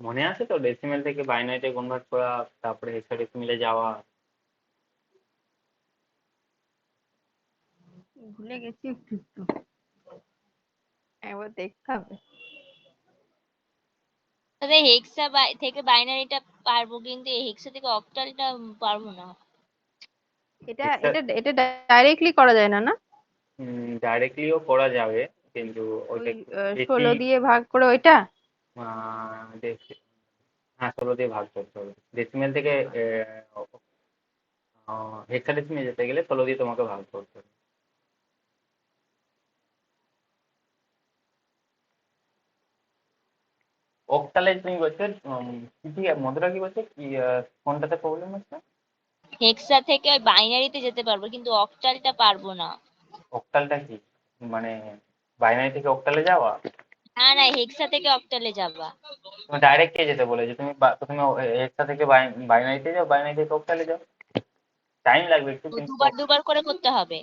মনে আছে তো ডেসিমেল থেকে বাইনারিতে কনভার্ট করা, তারপরে হেক্সাডেসিমেলে যাওয়া? ভুলে গেছি একটু একটু, একবার দেখতে হবে। তবে হেক্সা থেকে বাইনারিটা পারবো, কিন্তু এই হেক্সা থেকে অক্টালটা পারবো না। এটা হেক্সা এটা এটা ডাইরেক্টলি করা যায় না, না? ডাইরেক্টলিও করা যাবে, কিন্তু ওইটা ওই একটু বেশি। 16 দিয়ে ভাগ করে ওইটা। হ্যাঁ, 16 দিয়ে ভাগ করতে হবে ডেসিমেল থেকে। হেক্সাডেসিমে যেতে গেলে 16 দিয়ে তোমাকে ভাগ করতে হবে। অক্টালে তুমি বলছো, কি কি মধ্যটা কি বলছো, কি কোনটাতে প্রবলেম হচ্ছে? হেক্সা থেকে ওই বাইনারিতে যেতে পারবো, কিন্তু অক্টালটা পারবো না। অক্টালটা কি মানে, বাইনারি থেকে অক্টালে যাওয়া? না না, হেক্সা থেকে অক্টালে যাবা। তুমি ডাইরেক্ট কে যেতে বলেছো? তুমি প্রথমে হেক্সা থেকে বাইনারিতে যাও, বাইনারি থেকে অক্টালে যাও। টাইম লাগবে একটু, ও কিন্তু দুবার দুবার করে করতে হবে?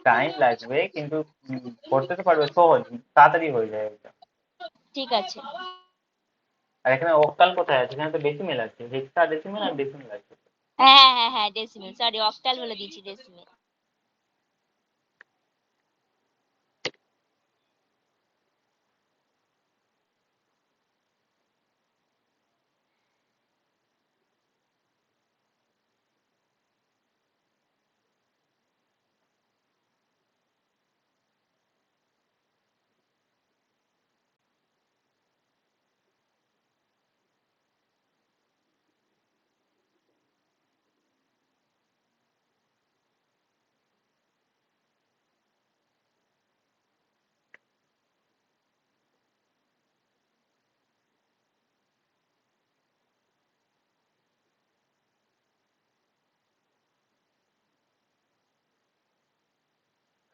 টাইম লাগবে কিন্তু করতে তো পারবে, সহজ, তাড়াতাড়ি হয়ে যায় এটা। ঠিক আছে। আর এখানে অক্টাল কোথায় আছে? এখানে তো ডেসিমেল আছে, হেক্সা ডেসিমেল আর ডেসিমেল আছে। হ্যাঁ হ্যাঁ হ্যাঁ, ডেসিমেল, সরি, অক্টাল বলে দিয়েছি, ডেসিমেল।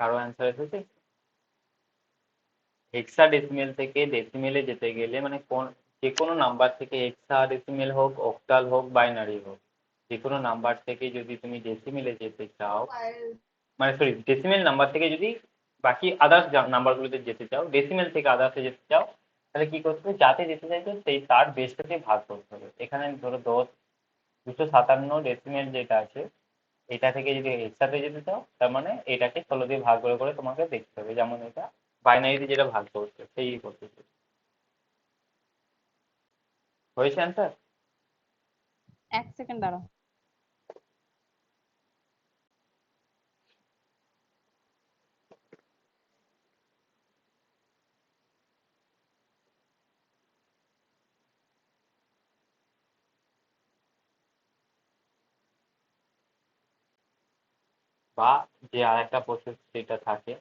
কারো অ্যান্সার এসেছে? হেক্সা ডেসিমেল থেকে ডেসিমেলে যেতে গেলে মানে যে কোনো নাম্বার থেকে, হেক্সা ডেসিমেল হোক, অক্টাল হোক, বাইনারি হোক, যে কোনো নাম্বার থেকে যদি তুমি ডেসিমেলে যেতে চাও, মানে সরি, ডেসিমেল নাম্বার থেকে যদি বাকি আদার্স নাম্বারগুলোতে যেতে চাও, ডেসিমেল থেকে আদার্সে যেতে চাও, তাহলে কি করতে হবে? যাতে যেতে চাইছো সেই তার বেসটাকে ভাগ করতে হবে। এখানে ধরো 257 ডেসিমেল যেটা আছে, এটা থেকে যদি হেক্সাতে যেতে চাও, তার মানে এটাকে 16 দিয়ে ভাগ করে করে তোমাকে দেখতে হবে, যেমন এটা বাইনারিতে যেটা ভাগ করছে সেই করতে। হয়েছে অ্যান্সার? এক সেকেন্ড দাঁড়াও। বা যে আর একটা প্রসেস যেটা থাকে,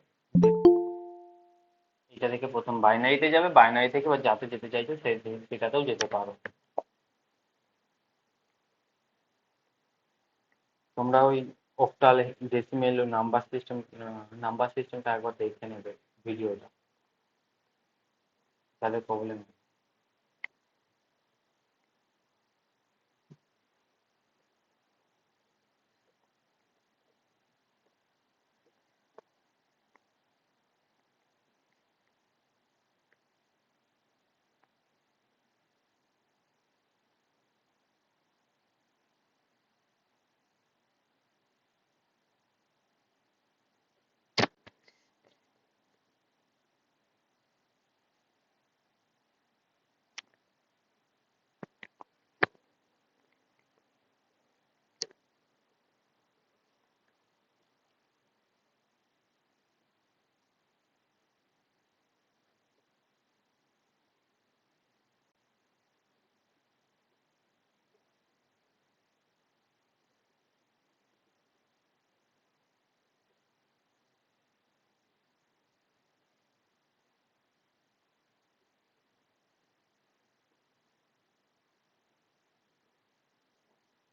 এটা থেকে প্রথম বাইনারিতে যাবে, বাইনারি থেকে বা যাতে যেতে চাইছো সেটাতেও যেতে পারো। তোমরা ওই অক্টাল, ডেসিমেল, নাম্বার সিস্টেমটা একবার দেখে নেবে ভিডিওটা, তাহলে প্রবলেম।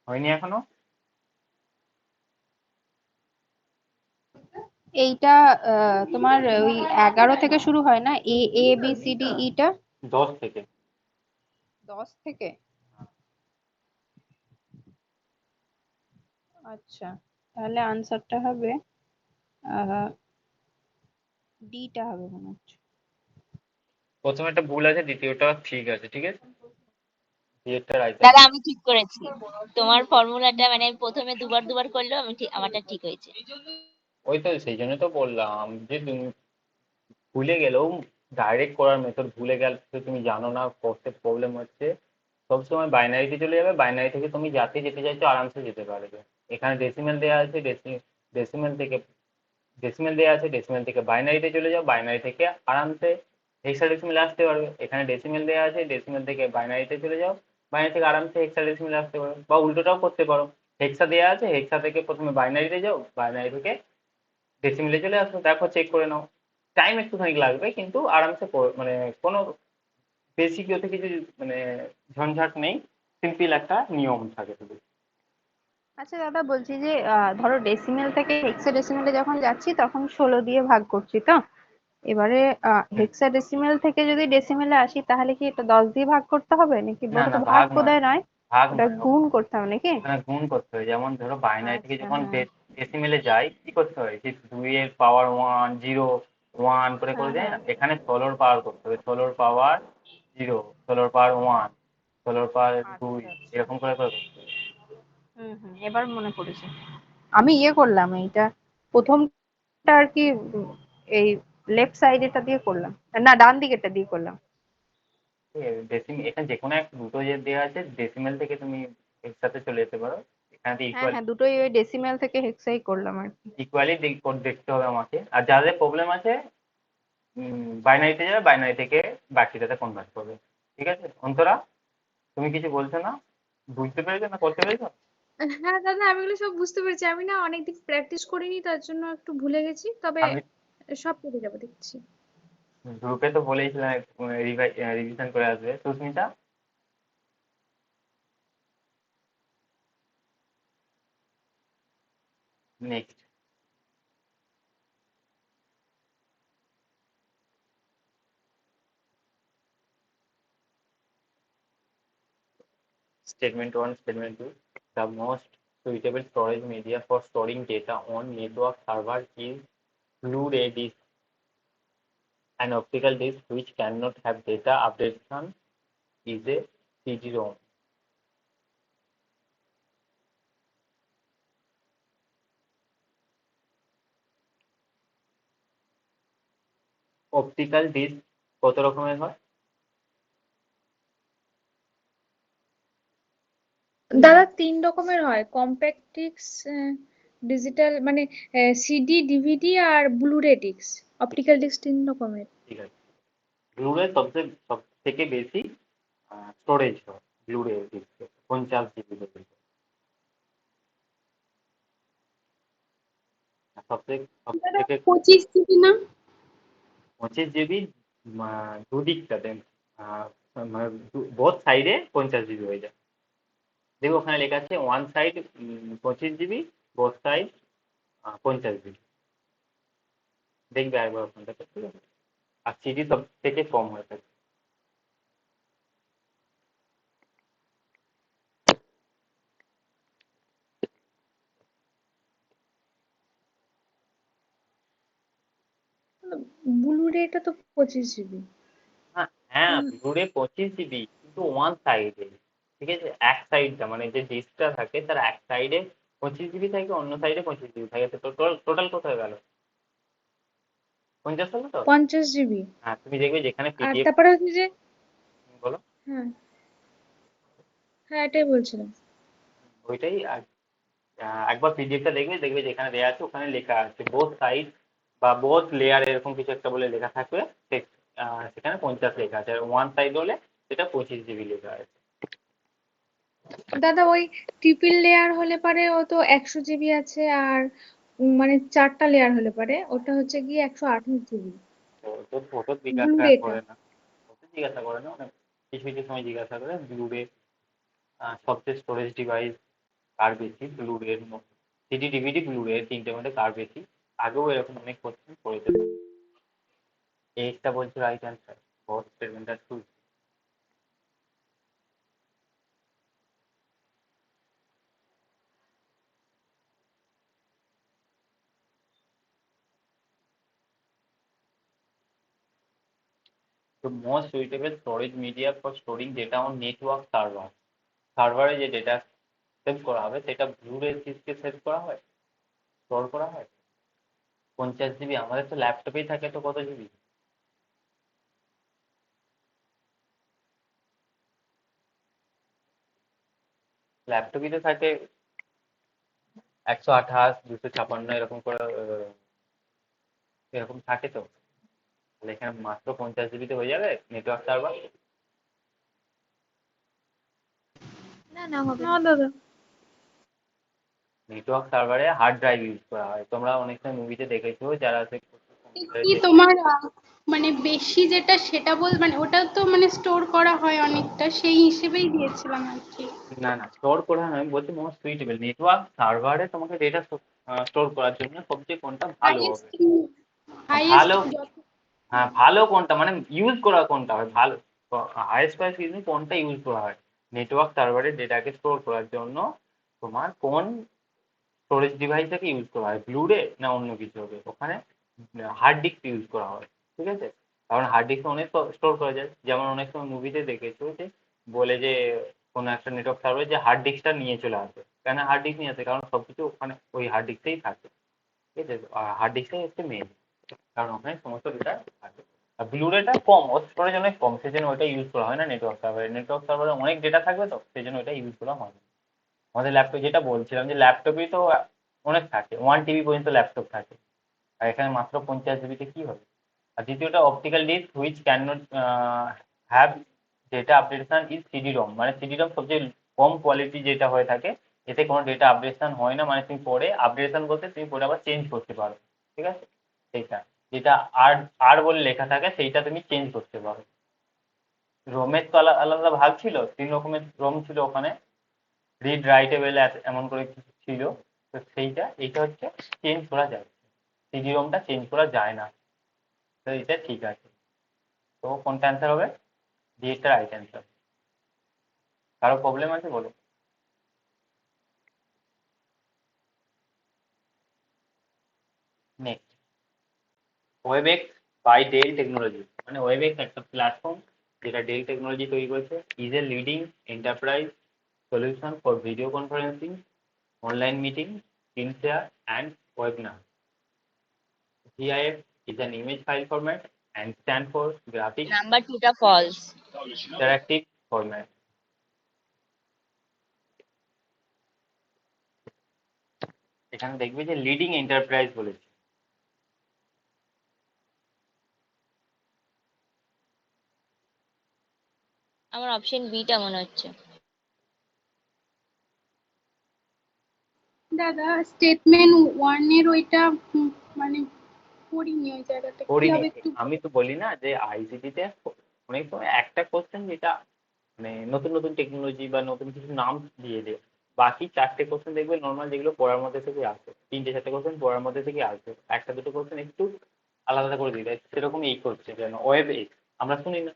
হয়নি এখনো? এইটা তোমার ওই 11 থেকে শুরু হয় না, এ এ বি সি ডি ইটা? 10 থেকে। 10 থেকে? আচ্ছা, তাহলে আনসারটা হবে ডিটা হবে মনে হচ্ছে। প্রথমে একটা ভুল আছে, দ্বিতীয়টা ঠিক আছে, ঠিক আছে, দ্বিতীয়টা রাইট দাদা আছে। আমি ঠিক করেছি। তোমার ফর্মুলাটা মানে প্রথমে দুবার দুবার করলেও আমি ঠিক, আমারটা ঠিক হয়েছে। ওই তো সেই জন্য তো বললাম যে তুমি ভুলে গেলেও ডাইরেক্ট করার মেথড ভুলে গেলে তো তুমি জানো না, করতে প্রবলেম হচ্ছে। সবসময় বাইনারিতে চলে যাবে, বাইনারি থেকে তুমি যাতে যেতে চাইছো আরামসে যেতে পারবে। এখানে ডেসিমেল দেওয়া আছে, ডেসিমেল থেকে ডেসিমেল দেওয়া আছে, ডেসিমেল থেকে বাইনারিতে চলে যাও, বাইনারি থেকে আরামসে হেক্সাডেসিমেলে আসতে পারবে। এখানে ডেসিমেল দেওয়া আছে, ডেসিমেল থেকে বাইনারিতে চলে যাও, বাইনারি থেকে আরামসে হেক্সাডেসিমেলে আসতে পারো, বা উল্টোটাও করতে পারো। হেক্সা দেওয়া আছে, হেক্সা থেকে প্রথমে বাইনারিতে যাও, বাইনারি থেকে ডেসিমেলে চলে আসো, দেখো চেক করে নাও। টাইম একটুখানি লাগবে কিন্তু আরামসে মানে কোনো বেশি কিছু কিছু মানে ঝঞ্ঝাট নেই, সিম্পল একটা নিয়ম থাকে শুধু। আচ্ছা দাদা, বলছি যে ধরো ডেসিমেল থেকে হেক্সাডেসিমেলে যখন যাচ্ছি তখন 16 দিয়ে ভাগ করছি তো। এবারে হুম। হেক্সাডেসিমেল থেকে যদি ডেসিমেলে আসি তাহলে কি এটা 10 দিয়ে ভাগ করতে হবে নাকি? না ওটা না, তো ভাগ ভাগ নয়, বোধহয় নয়, ভাগ ওটা নয়, গুণ করতে হবে নাকি? ওখানে গুণ করতে হয়। যেমন ধরো বাইনারি থেকে আচ্ছা, যখন হ্যাঁ ডেসিমেলে যাই কি করতে হয়, যে 2 এর পাওয়ার 1, 0, 1 করে হ্যাঁ করে দেয় হ্যাঁ। না, এখানে 16 পাওয়ার করতে হবে, 16 পাওয়ার 0, 16 পাওয়ার 1, 16 পাওয়ার 2, আচ্ছা আচ্ছা। এরকম করে করে করতে হবে। এবার মনে পড়েছে। আমি করলাম এইটা প্রথমটা আর কি, এই লেফট সাইডেটা দিয়ে করলাম, না ডান দিকেরটা দিয়ে করলাম। এখানে যে কোনো একটা দুটো যে দেওয়া আছে ডেসিমেল থেকে তুমি একসাথে চলে যেতে পারো। এখানে তো হ্যাঁ হ্যাঁ, দুটোই ওই ডেসিমেল থেকে হেক্সাই করলাম আর কি। ইকুয়ালি দেখতে হবে আমাকে। আর যাদের প্রবলেম আছে বাইনারিতে যাবে, বাইনারি থেকে বাকিটাতে কনভার্ট করবে। ঠিক আছে অন্তরা, তুমি কিছু বলছো না? বুঝতে পেরেছো না, করতে পেরেছো? হ্যাঁ দাদা, আমি এগুলো সব বুঝতে পেরেছি। আমি না অনেকদিন প্র্যাকটিস করিনি, তার জন্য একটু ভুলে গেছি। তবে আমি সব পেরে যাবো দেখছি। গ্রুপে তো বলেইছিলাম রিভিশন করে আসবে Susmita. Next statement 1, statement 2. The most suitable storage media for storing data on network server is Blu-ray disc, an optical disc which cannot have data updation is a CD-ROM. Optical disc কত রকমের হয়? দাদা 3 রকমের হয়: compact disc, digital মানে CD, DVD আর Blu-ray disc. Optical disc 3 রকমের। ঠিক আছে। ব্লুরে সব থেকে বেশি স্টোরেজ হয় ব্লুরে ডিস্কে, 50 GB পর্যন্ত। আর সব দাদা থেকে 25 জিবি না? 25 GB দুদিকটাতে, মানে বোথ সাইডে 50 GB হয়ে যায়। দেখো ওখানে লেখা আছে one side 25 GB, both side 50 GB। দেখবে একবার ওখানটাতে, ঠিক আছে। আর সিডি সব থেকে কম হয়ে থাকে। ব্লুরেটা তো 25 জিবি। হ্যাঁ হ্যাঁ, ব্লুরে 25 GB, কিন্তু ওয়ান সাইডে। ঠিক আছে, এক সাইডটা মানে যে ডিস্কটা থাকে তার এক সাইডে 25 GB থাকে, অন্য সাইডে 25 GB থাকে, তো টোটাল টোটাল কোথায় গেল? 50 হলো তো? 50 জিবি। হ্যাঁ, তুমি দেখবে যেখানে আর পিডিএফ। তারপরে হচ্ছে যে, বলো। হ্যাঁ হ্যাঁ এটাই বলছিলাম। ওইটাই। আর একবার পিডিএফটা দেখবে, দেখবে যেখানে দেওয়া আছে ওখানে লেখা আছে বোথ সাইড বা বোথ লেয়ার এরকম কিছু একটা বলে লেখা থাকবে। সেখানে 50 লেখা আছে, আর ওয়ান সাইড হলে সেটা 25 GB লেখা আছে। দাদা ওই ট্রিপল লেয়ার হলে পারে ও তো 100 জিবি আছে, আর মানে 4টা লেয়ার হলে পারে ওটা হচ্ছে গিয়ে 128 জিবি। তো তোর ফটো জিজ্ঞাসা ব্লুরেটা। করে না, ফটো জিজ্ঞাসা করে না, অনেক কিছু কিছু সময় জিজ্ঞাসা করে ব্লুরে সবচেয়ে স্টোরেজ ডিভাইস কার বেশি, ব্লু-রে সিডি ডিভিডি ব্লু-রে তিনটের মধ্যে কার বেশি। আগেও এরকম অনেক কোশ্চেন করেছে। এইটা বলছে right answer, both statement are true. The most suitable storage media for storing data on network server. সার্ভারে যে ডেটা সেভ করা হবে সেটা ব্লু-রে ডিস্কে সেভ করা হয়, স্টোর করা হয়। 50 জিবি, আমাদের তো ল্যাপটপেই থাকে তো কত জিবি? ল্যাপটপই তো থাকে 128, 256 এরকম করে, এরকম থাকে তো। তাহলে এখানে মাত্র 50 জিবিতে হয়ে যাবে নেটওয়ার্ক সার্ভার। না না হবে না দাদা। নেটওয়ার্ক সার্ভারে হার্ড ড্রাইভ ইউজ করা হয়, তোমরা অনেক সময় মুভিতে দেখেছো যারা কি তোমার মানে বেশি যেটা সেটা মানে ওটা তো মানে স্টোর করা হয় অনেকটা, সেই হিসেবেই দিয়েছিলাম আর কি। না না, স্টোর করা নয়, বলছি মোস্ট সুইটেবল নেটওয়ার্ক সার্ভারে তোমাকে ডেটা স্টোর করার জন্য সবচেয়ে কোনটা ভালো হবে, ভালো। হ্যাঁ, ভালো কোনটা মানে ইউজ করা কোনটা হয় ভালো, হাইয়েস্ট প্রাইস কোনটা ইউজ করা হয় নেটওয়ার্ক সার্ভারে ডেটাকে স্টোর করার জন্য। তোমার কোন স্টোরেজ ডিভাইসটাকে ইউজ করা হয়, ব্লু-রে না অন্য কিছু হবে, ওখানে হার্ড ডিস্ক ইউজ করা হয়। ঠিক আছে, কারণ হার্ড ডিস্কে অনেক স্টোর করা যায়। যেমন অনেক সময় মুভিতে দেখেছো যে বলে যে কোনো একটা নেটওয়ার্ক সার্ভারে যে হার্ড ডিস্কটা নিয়ে চলে আসে, কেন হার্ড ডিস্ক নিয়ে আসে, কারণ সব কিছু ওখানে ওই হার্ড ডিস্কেই থাকে। ঠিক আছে, হার্ড ডিস্কটাই হচ্ছে মেন, কারণ ওখানে সমস্ত ডেটা থাকে। আর ব্লু-রেটা কম, ওর স্টোরেজ অনেক কম, সেই জন্য ওইটা ইউজ করা হয় না নেটওয়ার্ক সার্ভারে। নেটওয়ার্ক সার্ভারে অনেক ডেটা থাকবে তো সেই জন্য ওইটা ইউজ করা হয় না। আমাদের ল্যাপটপ যেটা বলছিলাম যে ল্যাপটপেই তো অনেক থাকে, 1 TB পর্যন্ত ল্যাপটপ থাকে, আর এখানে মাত্র 50 জিবিতে কি হবে। আর দ্বিতীয়টা optical disc which can not have data updatation is CD ROM, মানে সিডি-রম সবচেয়ে কম কোয়ালিটি যেটা হয়ে থাকে, এতে কোনো ডেটা আপডেটেশন হয় না, মানে তুমি পরে আপডেটেশন বলতে তুমি পরে আবার চেঞ্জ করতে পারো। ঠিক আছে, সেইটা যেটা আর আর বলে লেখা থাকে সেইটা তুমি চেঞ্জ করতে পারো। রোমের তো আলাদা আলাদা ভাগ ছিল, 3 রকমের রোম ছিল ওখানে, রিড রাইটেবল এমন করে কিছু ছিল। তো সেইটা এইটা হচ্ছে চেঞ্জ করা যায়, সিডি-রোমটা চেঞ্জ করা যায় না। তো এটা ঠিক আছে। তো কোনটা অ্যান্সার হবে? ডিটা রাইট অ্যান্সার। কারো প্রবলেম আছে বলো। নেক্সট, ওয়েবএক্স বাই ডেল টেকনোলজি, মানে ওয়েবএক্স একটা প্ল্যাটফর্ম যেটা ডেল টেকনোলজি তৈরি করেছে, is a leading enterprise solution for video conferencing, online meeting, screen share, and webinar. GIF is an image file format and stand for graphic number 2টা false. interactive format. এখানে দেখবে যে leading enterprise বলেছে। আমার option beta মনে হচ্ছে। দাদা statement 1 এর ওইটা মানে পড়িনি, ওই জায়গাটা কি করিনি, হবে একটু। আমি তো বলি না যে আইসিটিতে অনেক সময় একটা কোশ্চেন যেটা মানে নতুন নতুন টেকনোলজি বা নতুন কিছু নাম দিয়ে দেয়, বাকি 4টে কোশ্চেন দেখবে নর্মাল যেগুলো পড়ার মধ্যে থেকে আসে, 3টে 4টে কোশ্চেন পড়ার মধ্যে থেকে আসবে, একটা দুটো কোশ্চেন একটু আলাদা করে দিয়ে দেয়, সেরকম এই করছে যেন ওয়েব এক্স আমরা শুনি না।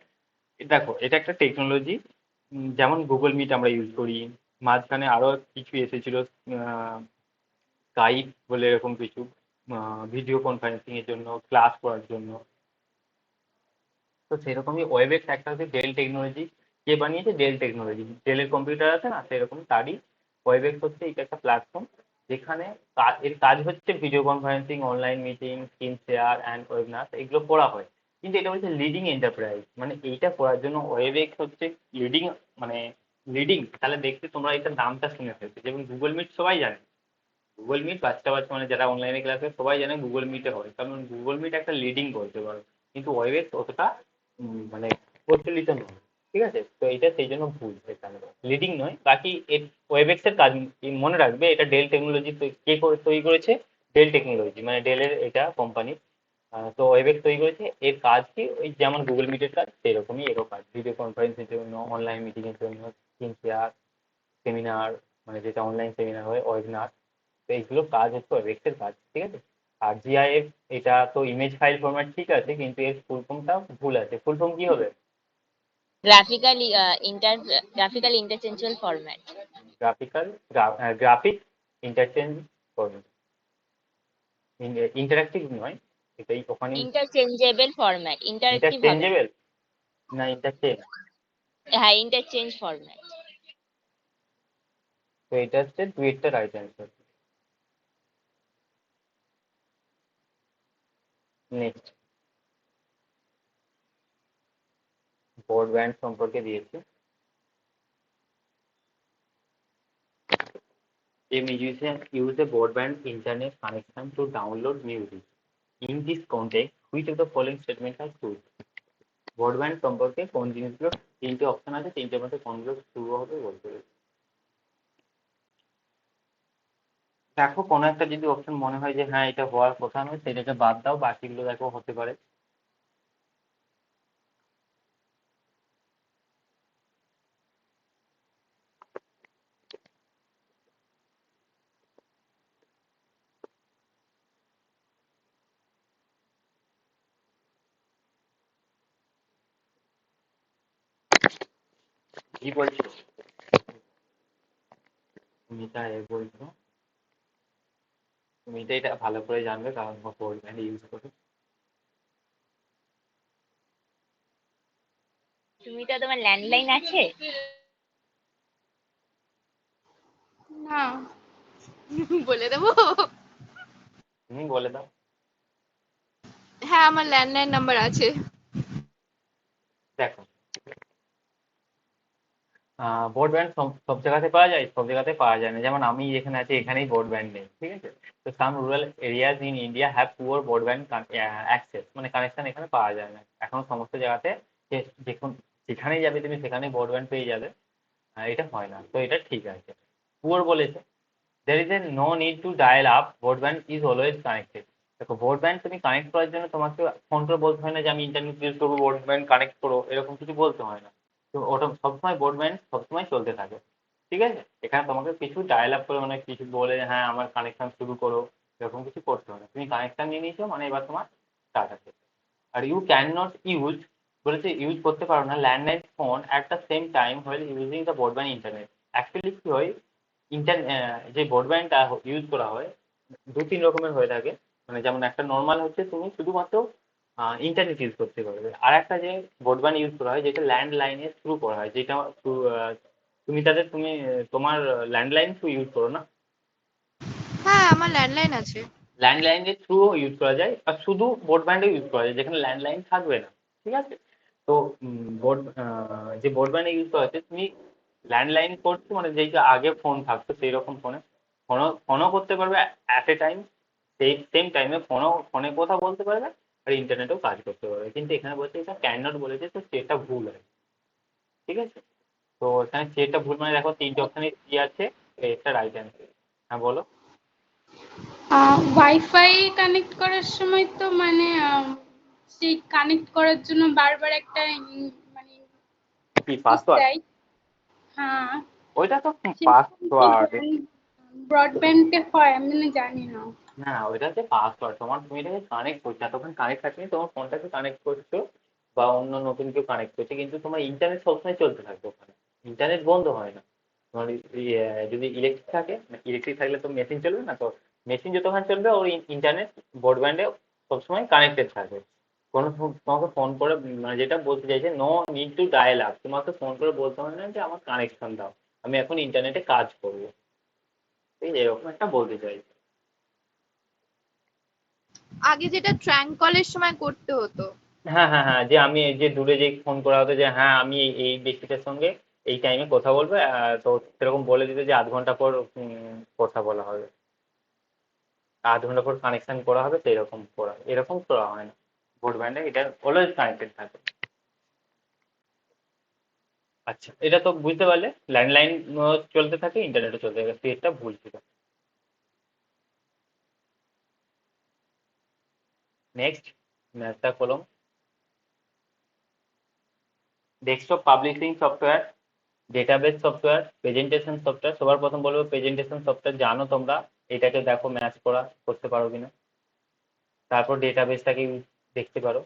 দেখো এটা একটা টেকনোলজি, যেমন গুগল মিট আমরা ইউজ করি, মাঝখানে আরও কিছু এসেছিল স্কাইপ বলে এরকম কিছু, ভিডিও কনফারেন্সিং এর জন্য, ক্লাস করার জন্য। তো সেরকমই ওয়েবএক্স একটা হচ্ছে ডেল টেকনোলজি, কে বানিয়েছে? ডেল টেকনোলজি, ডেলের কম্পিউটার আছে না সেরকম তারই ওয়েবএক্স হচ্ছে এটা একটা প্ল্যাটফর্ম, যেখানে এর কাজ হচ্ছে video conferencing, online meeting, screen share and webinar এগুলো করা হয়। কিন্তু এটা হচ্ছে লিডিং এন্টারপ্রাইজ, মানে এইটা করার জন্য ওয়েবএক্স হচ্ছে লিডিং, মানে লিডিং। তাহলে দেখতে তোমরা এটার নামটা শুনে ফেলছো, যেমন গুগল মিট সবাই জানে, গুগল মিট বাচ্চা বাচ্চা মানে যারা অনলাইনে ক্লাস করে সবাই জানে গুগল মিটে হয়, কারণ গুগল মিট একটা লিডিং বলতে পারো, কিন্তু ওয়েবএক্স অতটা মানে প্রচলিত নয়। ঠিক আছে, তো এটা সেই জন্য ভুল, এখানে লিডিং নয়। বাকি এর ওয়েবএক্স এর কাজ মনে রাখবে, এটা ডেল টেকনোলজি কে তৈরি করেছে? ডেল টেকনোলজি, মানে ডেলের এটা কোম্পানি। তো ওয়েবএক্স তৈরি করেছে, এর কাজ কি ওই যেমন গুগল মিটের কাজ সেরকমই এরও কাজ, ভিডিও কনফারেন্সের জন্য, অনলাইন মিটিংয়ের জন্য, স্ক্রিন শেয়ার, সেমিনার, মানে যেটা অনলাইন সেমিনার হয় ওয়েবিনার, তো এইগুলো কাজ হচ্ছে ওয়েবএক্সের কাজ, ঠিক আছে। আর জিআইএফ এটা তো ইমেজ ফাইল ফরম্যাট ঠিক আছে, কিন্তু এর ফুল ফর্মটা ভুল আছে। ফুল ফর্ম কি হবে? Graphical interchangeable format. Graphic interchange format, interactive নয়, এটাই ওখানে ইন্টারচেঞ্জেবল ফরম্যাট, ইন্টারেক্টিভ হবে না। ইন্টারচেঞ্জেবল না ইন্টারচেঞ্জ। হ্যাঁ, ইন্টারচেঞ্জ ফরম্যাট। তো এটা হচ্ছে দুইটা রাইট অ্যান্সার। নেক্সট, ব্রডব্যান্ড সম্পর্কে দিয়েছে। A musician use a broadband internet connection to download music. In this context, which of the following statements are true? Broadband সম্পর্কে কোন জিনিসগুলো, তিনটে অপশন আছে, তিনটের মধ্যে কোনগুলো শুরু হবে বলতে হবে। দেখো কোনো একটা যদি অপশন মনে হয় যে হ্যাঁ এটা হওয়ার কথা নয়, সেটাকে বাদ দাও, বাকিগুলো দেখো হতে পারে। কি বলছো তুমি? তাই বলছো তুমি তো এটা ভালো করে জানবে, কারণ ব্রডব্যান্ড ইউজ করো। সুমিতা, তোমার ল্যান্ডলাইন আছে? না। বলে দেবো? তুমি বলে দাও। হ্যাঁ, আমার ল্যান্ডলাইন নাম্বার আছে। দেখো, ব্রডব্যান্ড সব জায়গাতে পাওয়া যায়, সব জায়গাতে পাওয়া যায় না। যেমন আমি যেখানে আছি এখানেই ব্রডব্যান্ড নেই, ঠিক আছে। তো some rural areas in India have poor broadband access, মানে কানেকশন এখানে পাওয়া যায় না এখনো সমস্ত জায়গাতে। যেখানেই যাবে তুমি সেখানেই ব্রডব্যান্ড পেয়ে যাবে, এটা হয় না, তো এটা ঠিক আছে। পুয়ার বলেছে, there is a no need to dial up, broadband is always connected। দেখো ব্রডব্যান্ড তুমি কানেক্ট করার জন্য তোমাকে ফোন করে বলতে হয় না যে আমি ইন্টারনেট ইউজ করবো, ব্রডব্যান্ড কানেক্ট করো, এরকম কিছু বলতে হয় না। তো ওটা সবসময় ব্রডব্যান্ড সবসময় চলতে থাকে, ঠিক আছে। এখানে তোমাকে কিছু ডায়াল আপ করে, মানে কিছু বলে হ্যাঁ আমার কানেকশন শুরু করো, এরকম কিছু করতে হবে না। তুমি কানেকশন নিয়ে নিয়েছো মানে এবার তোমার স্টার্ট আছে। আর ইউ ক্যান নট ইউজ বলেছে, ইউজ করতে পারো না landline phone at the same time while using the broadband internet. Actually কি হয়, যে ব্রডব্যান্ডটা ইউজ করা হয় দু তিন রকমের হয়ে থাকে। মানে যেমন একটা নর্মাল হচ্ছে তুমি শুধুমাত্র ইন্টারনেট ইউজ করতে পারবে, আর একটা যে ব্রডব্যান্ড ইউজ করা হয় যেটা ল্যান্ডলাইনের থ্রু করা হয়, যেটা তুমি তোমার ল্যান্ডলাইন থ্রু ইউজ করো না। হ্যাঁ, আমার ল্যান্ডলাইন আছে। ল্যান্ডলাইনের থ্রু ইউজ করা যায়, আর শুধু ব্রডব্যান্ডে ইউজ করা যায় যেখানে ল্যান্ডলাইন থাকবে না, ঠিক আছে। তো যে ব্রডব্যান্ডে ইউজ করা হচ্ছে, তুমি ল্যান্ডলাইন করছো মানে যেই যে আগে ফোন থাকতো সেই রকম ফোনে ফোনও করতে পারবে অ্যাট এ টাইম, সেই সেম টাইমে ফোনে কথা বলতে পারবে, আর ইন্টারনেটেও কাজ করতে পারবে। কিন্তু এখানে বলছে এটা ক্যান নট বলেছে, তো সেটা ভুল হয়, ঠিক আছে। তো এখানে সেটা ভুল, মানে দেখো তিনটে অপশানে কি আছে, এটা রাইট অ্যান্সার। হ্যাঁ বলো। ওয়াইফাই কানেক্ট করার সময় তো মানে সেই কানেক্ট করার জন্য বারবার একটা মানে কি কোড পাসওয়ার্ড? দেয়। হ্যাঁ, ওইটা তো সেরকম কি পাসওয়ার্ড। ব্রডব্যান্ডে হয় আমি মানে জানি না। না ওইটা হচ্ছে পাসওয়ার্ড। তুমি এটাকে কানেক্ট করছো, এতক্ষণ কানেক্ট থাকলে তোমার ফোনটাকে কানেক্ট করছো বা অন্য নতুন কেউ কানেক্ট করছে, কিন্তু তোমার ইন্টারনেট সবসময় চলতে থাকবে ওখানে, ইন্টারনেট বন্ধ হয় না। তোমার যদি ইলেকট্রিক থাকে, ইলেকট্রিক থাকলে তো মেশিন চলবে না, তো মেশিন যতক্ষণ চলবে ওর ইন্টারনেট ব্রডব্যান্ডে সবসময় কানেক্টেড থাকবে। তোমাকে ফোন করে, মানে যেটা বলতে চাইছে no need to dial up, তোমাকে ফোন করে বলতে হয় না যে আমার কানেকশন দাও, আমি এখন ইন্টারনেটে কাজ করবো, এই এরকম একটা বলতে চাইছি। আগে যেটা ট্র্যাঙ্ক কলের সময় করতে হতো। হ্যাঁ হ্যাঁ হ্যাঁ, যে আমি এই যে দূরে যে ফোন করা হতো যে হ্যাঁ আমি এই ব্যক্তিটার সঙ্গে এই টাইমে কথা বলবো, তো সেরকম বলে দিতে যে 8 ঘন্টা পর কথা বলা হবে, 8 ঘন্টা পর কানেকশন করা হবে, সেই রকম করা, এরকম করা হয় না। ব্রডব্যান্ডে এটা অলওয়েজ কানেক্টেড থাকে। আচ্ছা, এটা তো বুঝতে পারলে ল্যান্ডলাইন চলতে থাকে, ইন্টারনেটও চলতে থাকে, সেটা ভুল ছিল। নেক্সট, ম্যাথটা কলম, desktop publishing software database software, presentation software. সবার প্রথম বলবো প্রেজেন্টেশন সফটওয়্যার জানো তোমরা, এটাকে দেখো ম্যাচ করতে পারো কিনা। তারপর ডেটাবেসটাকে দেখতে পারো।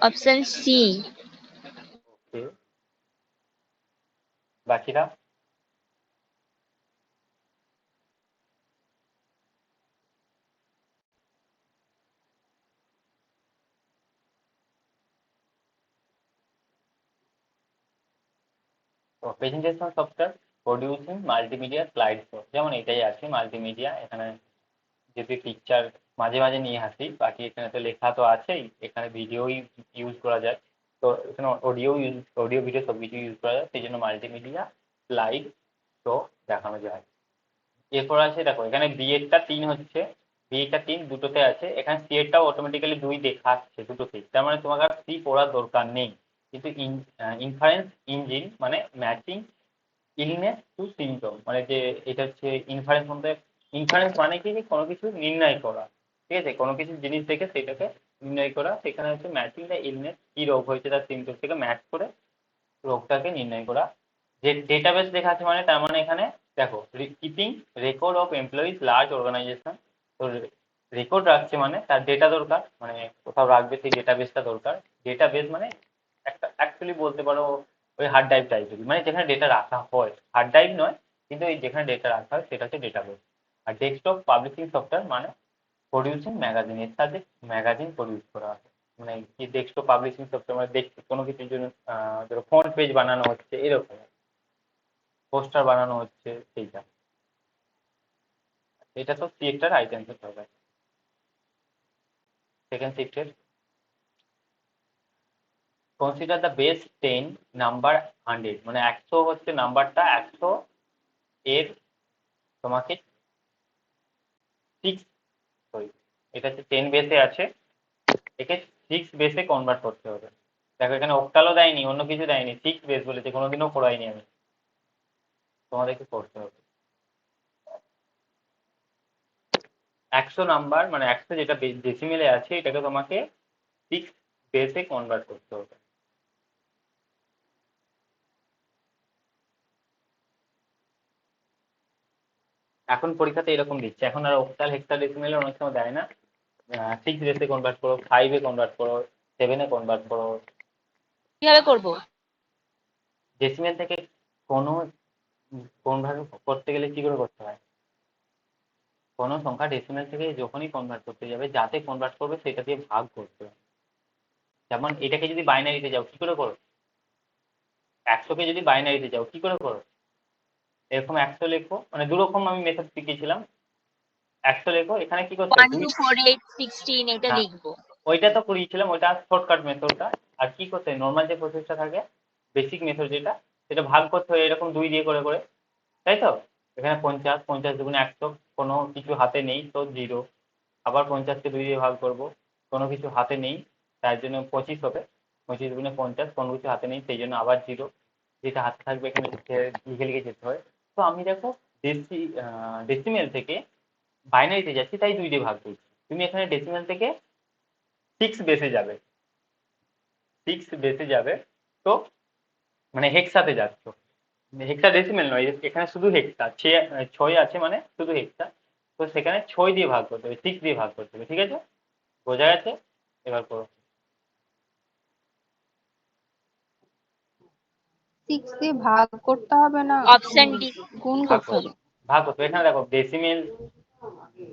Option C. ওকে, বাকিরা? Presentation software producing multimedia slide show, যেমন এটাই আছে মাল্টিমিডিয়া। এখানে যদি পিকচার মাঝে মাঝে নিয়ে আসি, বাকি এখানে তো লেখা তো আছেই, এখানে ভিডিও ইউজ করা যায়। তো এখানে অডিও ভিডিও সব কিছু ইউজ করা যায়, সেই জন্য মাল্টিমিডিয়া স্লাইড শো দেখানো যায়। এরপর আছে দেখো এখানে বিএডটা 3 হচ্ছে, বিএডটা 3 দুটোতে আছে। এখানে সি এরটাও অটোমেটিক্যালি 2 দেখাচ্ছে দুটোতেই, তার মানে তোমাকে আর সি পড়ার দরকার নেই। কিন্তু ইনফারেন্স ইঞ্জিন মানে ম্যাচিং ইলনেস টু সিমটম, মানে যে এটা হচ্ছে ইনফারেন্স মধ্যে। ইনফারেন্স মানে কি, যে কোনো কিছু নির্ণয় করা, ঠিক আছে, কোনো কিছু জিনিস দেখে সেটাকে নির্ণয় করা। সেখানে হচ্ছে ম্যাচিং দ্য ইলনেস, কি রোগ হয়েছে তার সিমটম থেকে ম্যাচ করে রোগটাকে নির্ণয় করা। যে ডেটাবেস লেখা আছে মানে তার মানে এখানে দেখো keeping record of employees large organisation. তো রেকর্ড রাখছে মানে তার ডেটা দরকার, মানে কোথাও রাখবে সেই ডেটাবেসটা দরকার। ডেটাবেস মানে একটা অ্যাকচুয়ালি বলতে পারো ওই হার্ড ড্রাইভ টাইপের, মানে যেখানে ডেটা রাখা হয়, হার্ড ড্রাইভ নয় কিন্তু এই যেখানে ডেটা রাখা হয় সেটা হচ্ছে ডেটাবেস। আর ডেস্কটপ পাবলিশিং সফটওয়্যার মানে প্রডিউসিং ম্যাগাজিন, এর সাথে ম্যাগাজিন প্রডিউস করা হয়। মানে কি ডেস্কটপ পাবলিশিং সফটওয়্যার মানে দেখতে কোনো কিছুর জন্য ধরো ফ্রন্ট পেজ বানানো হচ্ছে, এরকম পোস্টার বানানো হচ্ছে সেইটা। এটা তো সিএক্টার আইটেমস হবে। সেকেন্ড শিফটের কনসিডার দ্য বেস্ট 10 নাম্বার 100, মানে 100 হচ্ছে নাম্বারটা, 100 এর তোমাকে 6, সরি এটা হচ্ছে 10 বেসে আছে, একে 6 বেসে কনভার্ট করতে হবে। দেখো এখানে অক্টালও দেয়নি, অন্য কিছু দেয়নি, 6 বেস বলেছে, কোনোদিনও পড়াইনি আমি, তোমাদেরকে করতে হবে। 100 নাম্বার মানে 100 যেটা ডেসিমেলে আছে এটাকে তোমাকে 6 বেসে কনভার্ট করতে হবে। এখন পরীক্ষাতে এরকম দিচ্ছে, এখন আর অক্টাল হেক্সাডেসিমেলে অনেক সময় দেয় না। 6 বেসে কনভার্ট করো, 5-এ কনভার্ট করো, 7-এ কনভার্ট করো। কিভাবে করব? ডেসিমেল থেকে কোনো কনভার্ট করতে গেলে কি করে করতে হয়, কোনো সংখ্যা ডেসিমেল থেকে যখনই কনভার্ট করতে যাবে, যাতে কনভার্ট করবে সেটা দিয়ে ভাগ করতে হবে। যেমন এটাকে যদি বাইনারিতে যাও কি করে করো, 100কে যদি বাইনারিতে যাও কি করে করো, এরকম 100 লেখো, মানে দুরকম আমি মেথড শিখিয়েছিলাম। 100 লেখো, এখানে কি করতে 1 হয়, 2 4 8 16 এটা হ্যাঁ লিখবো। ওইটা তো করিয়েছিলাম, ওইটা শর্টকাট মেথডটা। আর কি করতে হয়, নর্মাল যে প্রসেসটা থাকে বেসিক মেথড যেটা, সেটা ভাগ করতে হয় এরকম 2 দিয়ে করে করে, তাই তো। এখানে 50, 50 দুগুণে 100, কোনো কিছু হাতে নেই তো 0। আবার 50কে 2 দিয়ে ভাগ করব, কোনো কিছু হাতে নেই তার জন্য 25 হবে। 25 দুগুণে 50, কোনো কিছু হাতে নেই সেই জন্য আবার 0, যেটা হাতে থাকবে এখানে লিখে লিখে যেতে হয়। তো আমি দেখো ডেসিমেল থেকে বাইনারিতে যাচ্ছি তাই 2 দিয়ে ভাগ করছি। তুমি এখানে ডেসিমেল থেকে 6 বেসে যাবে, 6 বেসে যাবে, তো মানে হেক্সাতে যাচ্ছ, হেক্সা ডেসিমেল নয়, এখানে শুধু হেক্সা, 6 আছে মানে শুধু হেক্সা। তো সেখানে 6 দিয়ে ভাগ করতে হবে, 6 দিয়ে ভাগ করতে হবে, ঠিক আছে, বোঝা গেছে? এবার করো। 6 দিয়ে ভাগ করতে হবে না, অপশন ডি। গুণ ভাগ করতে করো, হবে? ভাগ করতে হবে। এখানে দেখো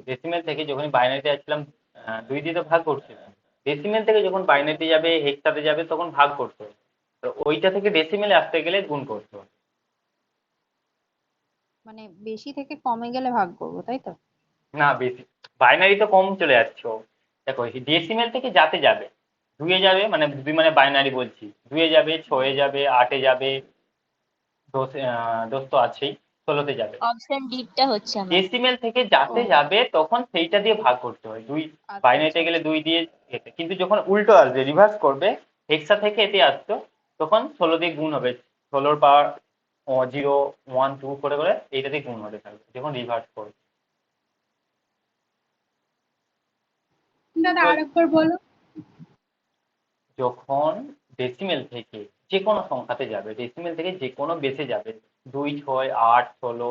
ডেসিমেল থেকে যখন বাইনারিতে যাচ্ছিলাম 2 দিয়ে তো ভাগ করছিলাম, ডেসিমেল থেকে যখন বাইনারিতে যাবে হেক্সাতে যাবে তখন ভাগ করতে হবে। তো ওইটা থেকে ডেসিমেলে আসতে গেলে গুণ করতে হবে। মানে বেশি থেকে কমে গেলে ভাগ করবো, তাই তো? না বেশি, বাইনারি তো কম চলে যাচ্ছ। দেখো ডেসিমেল থেকে যাতে যাবে, 2-এ যাবে, মানে 2 মানে বাইনারি বলছি, 2-এ যাবে, 6-এ যাবে, 8-এ যাবে, 10 তো আছেই। 16তে যাবে। অপশন ডিটা হচ্ছে আমার। ডেসিমেল থেকে যাতে ও। যাবে তখন সেইটা দিয়ে ভাগ করতে হয়, দুই আচ্ছা, বাইনারিতে আচ্ছা, গেলে আচ্ছা। 2 দিয়ে যেতে। কিন্তু যখন উল্টো আসবে, রিভার্স করবে, হেক্সা থেকে এতে আসতো, তখন 16 দিয়ে গুণ হবে, 16 এর পাওয়ার 0 1 2 করে করে এইটা দিয়ে গুণ হতে থাকবে যখন রিভার্স করবে। দাদা আরেকবার বলো। যখন ডেসিমেল থেকে যে কোনো সংখ্যাতে যাবে, ডেসিমেল থেকে যে কোনো বেসে যাবে, 2 6 8 16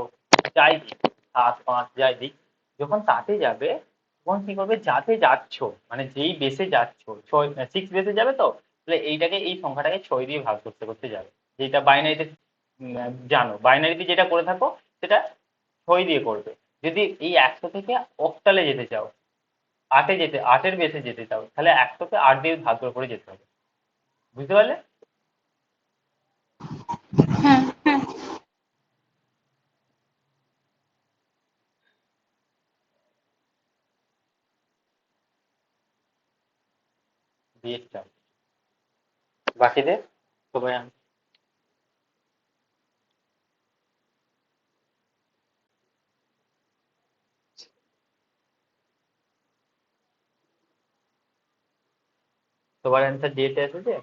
যাই দিক, 7 5 যাই দিক, যখন তাতে যাবে তখন কি করবে, যাতে যাচ্ছ মানে যেই বেসে যাচ্ছ, 6 বেসে যাবে, তো তাহলে এইটাকে এই সংখ্যাটাকে 6 দিয়ে ভাগ করতে করতে যাবে। যেটা বাইনারিতে জানো, বাইনারিতে যেটা করে থাকো সেটা 6 দিয়ে করবে। যদি এই 100 থেকে অক্টালে যেতে চাও, 8এর বেসে যেতে চাও, তাহলে 100কে 8 দিয়ে ভাগ করে করে যেতে হবে। বুঝতে পারলে? হ্যাঁ হ্যাঁ। দিয়ে চাও বাকিদের সবাই সবার অ্যান্সার দিয়েতে এসেছে?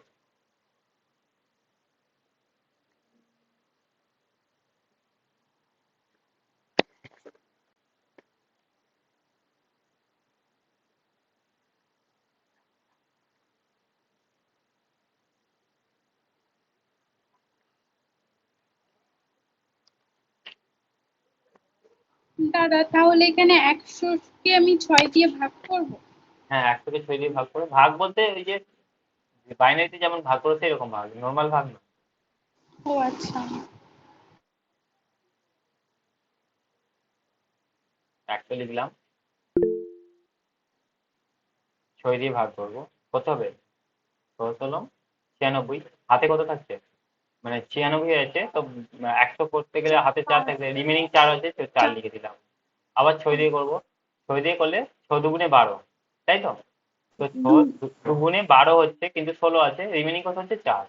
দাদা তাহলে এখানে 100কে আমি 6 দিয়ে ভাগ করব? হ্যাঁ, 100কে 6 দিয়ে ভাগ করে, ভাগ বলতে ওই যে বাইনারিতে যেমন ভাগ করেছে এরকম ভাগ, নর্মাল ভাগ না। ও আচ্ছা। 100 লিখলাম, 6 দিয়ে ভাগ করবো, কত হবে? 96, হাতে কত থাকছে, মানে 96 আছে তো, 100 করতে গেলে হাতে 4 থাকবে, রিমেনিং 4 আছে, তো 4 লিখে দিলাম। আবার 6 দিয়ে করবো, 6 দিয়ে করলে 6 দুগুণে 12, তাই তো? তো 6 দুগুণে 12 হচ্ছে, কিন্তু 16 আছে, রিমেনিং কত হচ্ছে 4।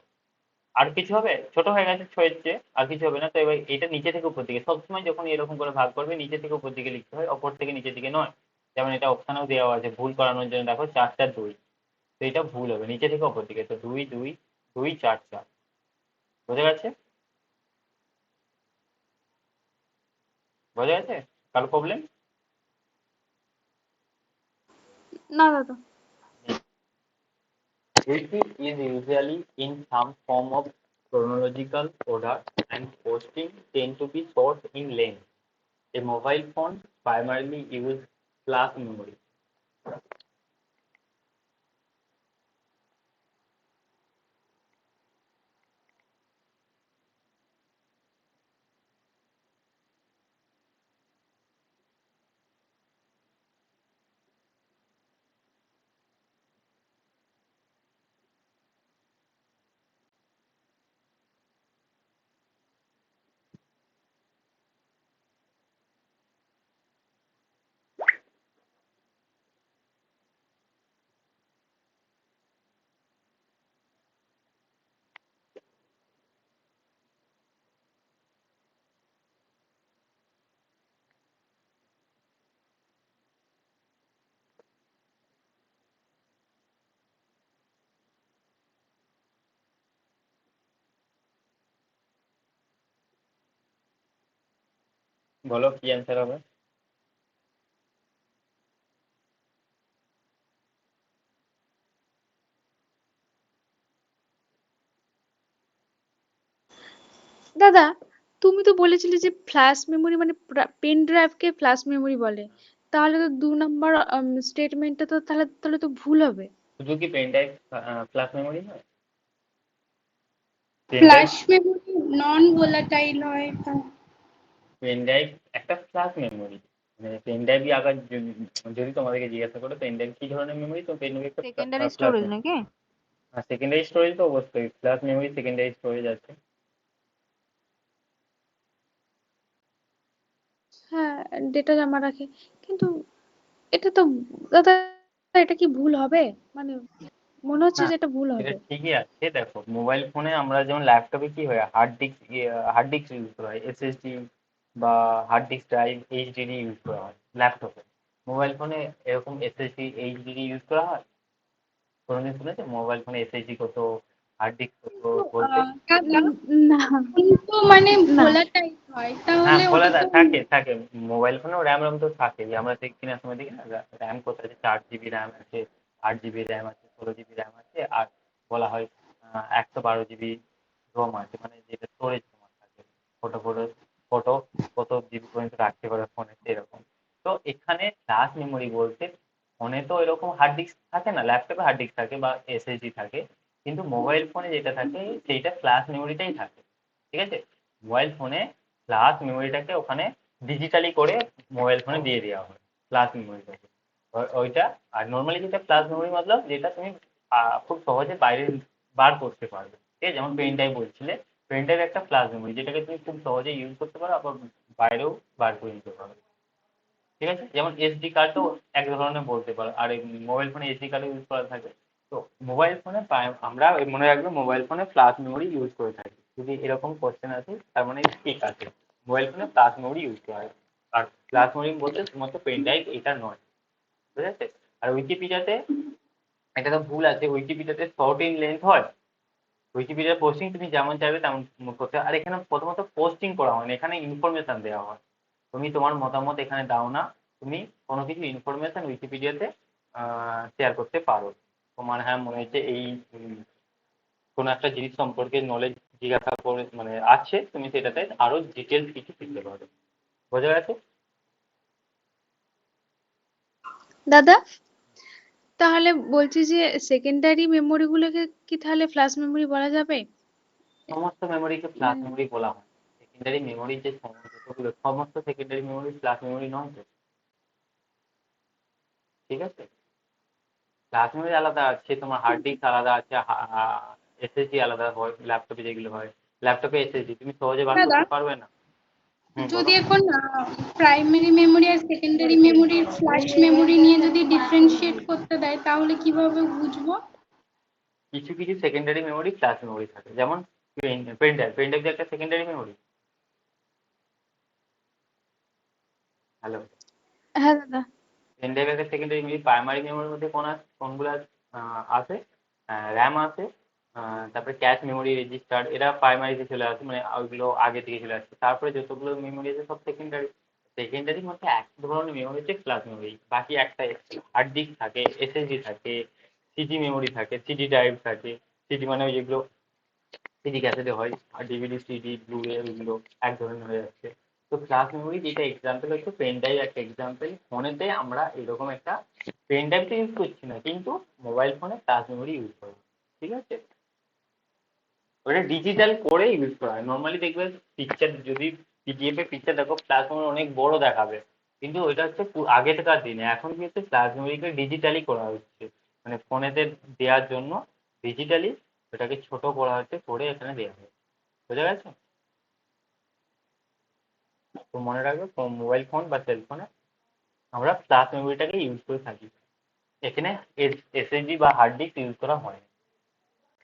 আর কিছু হবে? ছোট হয়ে গেছে 6 এর চেয়ে, আর কিছু হবে না। তো এবার এটা নিচে থেকে উপর দিকে, সবসময় যখন এরকম করে ভাগ করবে নিচে থেকে উপর দিকে লিখতে হয়, অপর থেকে নিচের দিকে নয়। যেমন এটা অপশানেও দেওয়া আছে ভুল করানোর জন্য, দেখো 4 4 2, তো এটা ভুল হবে, নিচে থেকে উপর দিকে, তো 2 2 2 4 4। বোঝা গেছে? বোঝা গেছে? কারো প্রবলেম? না দাদা। 80 is usually in some form of chronological order, and posting tend to be short in length. A mobile phone primarily uses flash memory. বলো কি অ্যান্সার হবে? দাদা তুমি তো বলেছিলে যে ফ্ল্যাশ মেমোরি মানে পেন ড্রাইভকে ফ্ল্যাশ মেমোরি বলে, তাহলে তো 2 নম্বর স্টেটমেন্টটা তো তাহলে তাহলে তো ভুল হবে। শুধু কি পেন ড্রাইভ ফ্ল্যাশ মেমোরি হয়? Pen drive, flash memory non volatile হয় তা। পেন ড্রাইভ একটা ফ্ল্যাশ মেমোরি। মানে পেন ড্রাইভই আবার যদি তোমাদেরকে জিজ্ঞাসা করো পেন ড্রাইভ কি ধরনের মেমোরি, তো পেন ড্রাইভ একটা সেকেন্ডারি ফ্ল্যাশ স্টোরেজ মেমোরি। নাকি? আর সেকেন্ডারি স্টোরেজ তো অবশ্যই, ফ্ল্যাশ মেমোরি সেকেন্ডারি স্টোরেজ আছে। হ্যাঁ, ডেটা জমা রাখে, কিন্তু এটা তো দাদা এটা কি ভুল হবে? মানে মনে হচ্ছে না, যে এটা ভুল এটা হবে। ঠিকই আছে। দেখো মোবাইল ফোনে আমরা যেমন ল্যাপটপে কি হয়, হার্ড ডিস্ক ইউজ করা হয়, এসএসডি বা hard disk drive HDD use করা হয় ল্যাপটপে। মোবাইল ফোনে এরকম এসএসডি এইচডিডি ইউজ করা হয়? কোনোদিন শুনেছে মোবাইল ফোনে এসএসডি কত, হার্ড ডিস্ক কত বলতে? দাদা না কিন্তু মানে না ভোলা টাইপ হয় হ্যাঁ, তাহলে খোলা ওটা তো থাকে থাকে। মোবাইল ফোনেও র্যাম রম তো থাকে, যে আমরা দেখি কিনার সময় দেখি না র্যাম কত আছে, 4 জিবি র্যাম আছে, 8 জিবি র্যাম আছে, 16 জিবি র্যাম আছে, আর বলা হয় 112 জিবি রোম আছে, মানে যেটা স্টোরেজ তোমার থাকে, ফটো ফটো ফটো কত জিবি পর্যন্ত রাখতে পারে ফোনে সেরকম। তো এখানে ফ্ল্যাশ মেমোরি বলতে, ফোনে তো এরকম হার্ড ডিস্ক থাকে না, ল্যাপটপে হার্ড ডিস্ক থাকে বা এসএসডি থাকে, কিন্তু মোবাইল ফোনে যেটা থাকে সেইটা ফ্ল্যাশ মেমোরিটাই থাকে। ঠিক আছে? মোবাইল ফোনে ফ্ল্যাশ মেমোরিটাকে ওখানে ডিজিটালি করে মোবাইল ফোনে দিয়ে দেওয়া হয় ফ্ল্যাশ মেমোরিটাকে। ওইটা। আর নর্মালি যেটা ফ্ল্যাশ মেমোরি মতলব যেটা তুমি খুব সহজে বাইরে বার করতে পারবে, ঠিক আছে? যেমন পেন ড্রাইভ বলছিলে, পেন ড্রাইভ একটা ফ্ল্যাশ মেমোরি যেটাকে তুমি খুব সহজে ইউজ করতে পারো, আবার বাইরেও বার করে নিতে পারো। ঠিক আছে? যেমন এসডি কার্ডও এক ধরনের বলতে পারো, আর এই মোবাইল ফোনে এসডি কার্ডও ইউজ করা থাকে। তো মোবাইল ফোনে আমরা মনে রাখবো মোবাইল ফোনে ফ্ল্যাশ মেমোরি ইউজ করে থাকি। যদি এরকম কোশ্চেন আছে তার মানে ঠিক আছে, মোবাইল ফোনে ফ্ল্যাশ মেমোরি ইউজ করা হয়। আর ফ্ল্যাশ মেমোরি বলতে শুধুমাত্র পেন ড্রাইভ এটা নয়, ঠিক আছে? আর উইকিপিডিয়াতে এটা তো ভুল আছে, উইকিপিডিয়াতে শর্ট ইন লেন্থ হয়। উইকিপিডিয়ার পোস্টিং তুমি যেমন চাইবে তেমন করতে হয়। আর এখানে প্রথমত পোস্টিং করা হয় না, এখানে ইনফরমেশন দেওয়া হয়। তুমি তোমার মতামত এখানে দাও না, তুমি কোনো কিছু ইনফরমেশন উইকিপিডিয়াতে শেয়ার করতে পারো। তোমার হ্যাঁ মনে হচ্ছে এই কোনো একটা জিনিস সম্পর্কে নলেজ জিজ্ঞাসা করে মানে আছে, তুমি সেটাতে আরো ডিটেলস কিছু শিখতে পারো। বোঝা গেছে? দাদা, তাহলে বলছি যে সেকেন্ডারি মেমোরি গুলোকে কি তাহলে ফ্ল্যাশ মেমোরি বলা যাবে? সমস্ত মেমোরিকে ফ্ল্যাশ মানে মেমোরি বলা হয়। সেকেন্ডারি মেমোরি যে সমস্ত সেকেন্ডারি মেমোরি ফ্ল্যাশ মেমোরি নয় তো। ঠিক আছে? ফ্ল্যাশ মেমোরি আলাদা আছে, তোমার হার্ড ডিস্ক আলাদা আছে, এসএসডি আলাদা হয় ল্যাপটপে যেগুলো হয়। ল্যাপটপে এসএসডি তুমি সহজে বার দাদা করতে পারবে না। হুম, বলো। যদি এখন প্রাইমারি মেমোরি আর সেকেন্ডারি মেমোরির ফ্ল্যাশ মেমোরি নিয়ে যদি ডিফারেন্সিয়েট করতে দেয় তাহলে কিভাবে বুঝবো? কিছু কিছু সেকেন্ডারি মেমোরি ফ্ল্যাশ মেমোরি থাকে, যেমন পেন ড্রাইভ। পেন ড্রাইভ যে একটা সেকেন্ডারি মেমোরি। হ্যালো? হ্যাঁ দাদা। পেন ড্রাইভ একটা সেকেন্ডারি মেমোরি। প্রাইমারি মেমোরির মধ্যে কোনগুলো আছে? র্যাম আছে, তারপরে ক্যাশ মেমোরি, রেজিস্টার, এরা প্রাইমারিতে চলে আসে, মানে ওইগুলো আগে থেকে চলে আসছে। তারপরে যতগুলো মেমোরি আছে সব সেকেন্ডারি। সেকেন্ডারির মধ্যে এক ধরনের মেমোরি হচ্ছে ফ্ল্যাশ মেমোরি, বাকি একটা হার্ড ডিস্ক থাকে, এসএসডি থাকে, সিডি মেমোরি থাকে, সিডি ড্রাইভ থাকে। সিডি মানে ওই যেগুলো সিডি ক্যাসেটে হয়, আর ডিভিডি সিডি ব্লুরে ওইগুলো এক ধরনের হয়ে যাচ্ছে। তো ফ্ল্যাশ মেমোরি যেটা এক্সাম্পল হচ্ছে পেন ড্রাইভ একটা এক্সাম্পল। ফোনেতে আমরা এরকম একটা পেন ড্রাইভ তো ইউজ করছি না, কিন্তু মোবাইল ফোনে ফ্ল্যাশ মেমোরি ইউজ করি। ঠিক আছে? ওটা ডিজিটাল করে ইউজ করা হয়। নর্মালি দেখবে পিকচার, যদি পিডিএফ এ পিকচার দেখো ফ্ল্যাশ মেমোরি অনেক বড় দেখাবে, কিন্তু ওইটা হচ্ছে আগেকার দিনে। এখন কি হচ্ছে ফ্ল্যাশ মেমোরিকে ডিজিটালি করা হচ্ছে, মানে ফোনেতে দেওয়ার জন্য ডিজিটালি ওটাকে ছোট করা হচ্ছে, করে এখানে দেওয়া হয়। বোঝা গেছে? তো মনে রাখবে মোবাইল ফোন বা সেল ফোনে আমরা ফ্ল্যাশ মেমোরিটাকে ইউজ করে থাকি। এখানে এসএসডি বা হার্ড ডিস্ক ইউজ করা হয় না।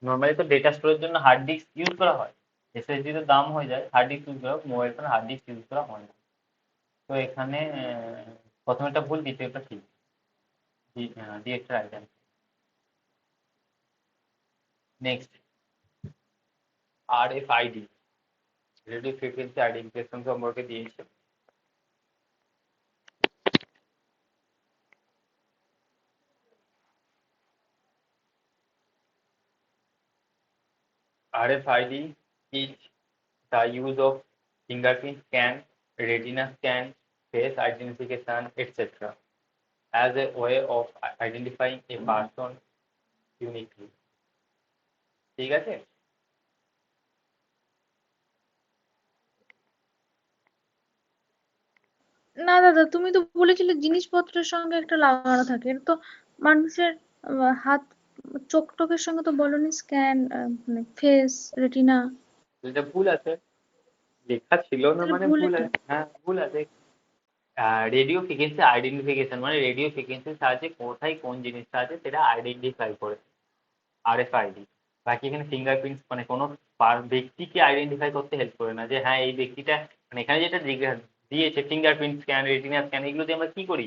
নর্মালি তো ডেটা স্টোরের জন্য হার্ড ডিস্ক ইউজ করা হয়, এসএসডি তো দাম হয়ে যায়, হার্ড ডিস্ক ইউজ করা হয়। মোবাইল ফোনে হার্ড ডিস্ক ইউজ করা হয় না। তো এখানে প্রথমেরটা ভুল, দ্বিতীয়টা ঠিক। দ্বিতীয়টা right answer. Next, RFID, radio frequency identification সম্পর্কে দিয়েছে। RFID is the use of fingerprint scan, retina scan, face identification, etc. as a way of identifying a person uniquely. ঠিক আছে? না দাদা, তুমি তো বলেছিলে জিনিসপত্রের সঙ্গে একটা লাগানো থাকে, এটা তো মানুষের হাত চোখ টোকের সঙ্গে তো বলনি। স্ক্যান মানে ফেস রেটিনা। এটা ভুল আছে, লেখা ছিল না তাহলে মানে ভুল ভুল এটা। আছে। হ্যাঁ, ভুল আছে। রেডিও ফ্রিকোয়েন্সি আইডেন্টিফিকেশন মানে রেডিও ফ্রিকোয়েন্সির সাহায্যে কোথায় কোন জিনিসটা আছে সেটা আইডেন্টিফাই করে, আরএফআইডি। বাকি এখানে ফিঙ্গারপ্রিন্টস মানে কোনো ব্যক্তিকে আইডেন্টিফাই করতে হেল্প করে না, যে হ্যাঁ এই ব্যক্তিটা, মানে এখানে যেটা দিয়েছে ফিঙ্গারপ্রিন্ট স্ক্যান, রেটিনা স্ক্যান, এগুলো দিয়ে আমরা কি করি,